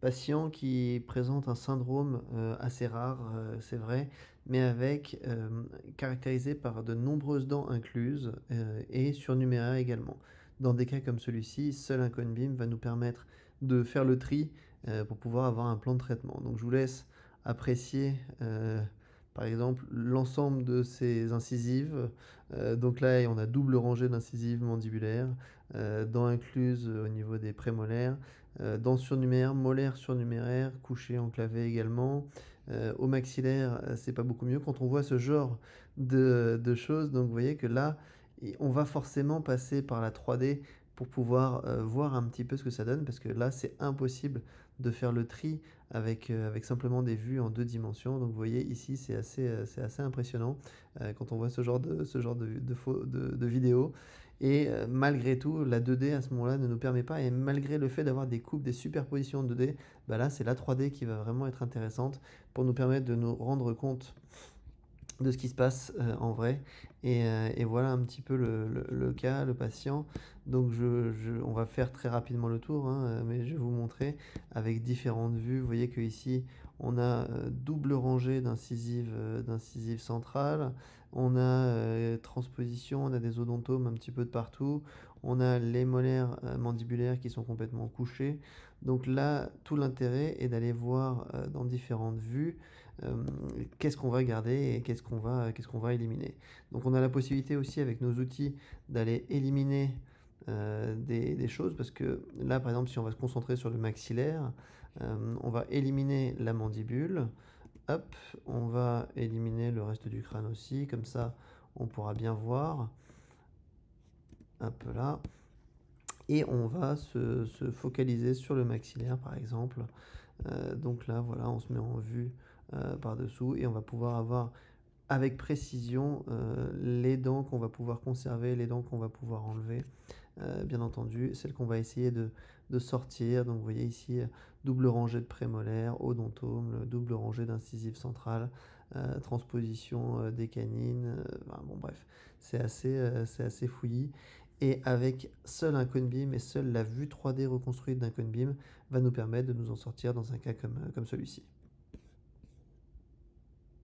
patient qui présente un syndrome, assez rare, c'est vrai, mais avec, caractérisé par de nombreuses dents incluses, et surnuméraires également. Dans des cas comme celui-ci, seul un cone beam va nous permettre de faire le tri, pour pouvoir avoir un plan de traitement. Donc je vous laisse apprécier, par exemple, l'ensemble de ces incisives. Donc là, on a double rangée d'incisives mandibulaires, dents incluses, au niveau des prémolaires, dents surnuméraires, molaires surnuméraires, couchées, enclavées également. Au maxillaire, c'est pas beaucoup mieux. Quand on voit ce genre de choses, donc vous voyez que là, on va forcément passer par la 3D pour pouvoir, voir un petit peu ce que ça donne, parce que là, c'est impossible de faire le tri avec simplement des vues en 2 dimensions. Donc vous voyez ici, c'est assez impressionnant, quand on voit ce genre de vidéos. Et malgré tout, la 2D à ce moment-là ne nous permet pas, et malgré le fait d'avoir des coupes, des superpositions en 2D, bah là, c'est la 3D qui va vraiment être intéressante pour nous permettre de nous rendre compte de ce qui se passe, en vrai. Et voilà un petit peu le cas, le patient. Donc on va faire très rapidement le tour, hein, mais je vais vous montrer avec différentes vues. Vous voyez qu'ici, on a, double rangée d'incisives centrales. On a, transposition, on a des odontomes un petit peu de partout. On a les molaires, mandibulaires qui sont complètement couchés. Donc là, tout l'intérêt est d'aller voir, dans différentes vues, hem, qu'est-ce qu'on va garder et qu'est-ce qu'on va éliminer. Donc on a la possibilité aussi avec nos outils d'aller éliminer, des choses, parce que là, par exemple, si on va se concentrer sur le maxillaire, on va éliminer la mandibule. Hop, on va éliminer le reste du crâne aussi, comme ça on pourra bien voir. Hop là. Et on va se focaliser sur le maxillaire, par exemple. Donc là, voilà, on se met en vue, par-dessous, et on va pouvoir avoir avec précision, les dents qu'on va pouvoir conserver, les dents qu'on va pouvoir enlever, bien entendu, celles qu'on va essayer de sortir. Donc vous voyez ici, double rangée de prémolaires, odontome, double rangée d'incisives centrales, transposition, des canines, enfin bon bref, c'est assez fouillis. Et avec seul un cone beam et seule la vue 3D reconstruite d'un cone beam va nous permettre de nous en sortir dans un cas comme celui-ci.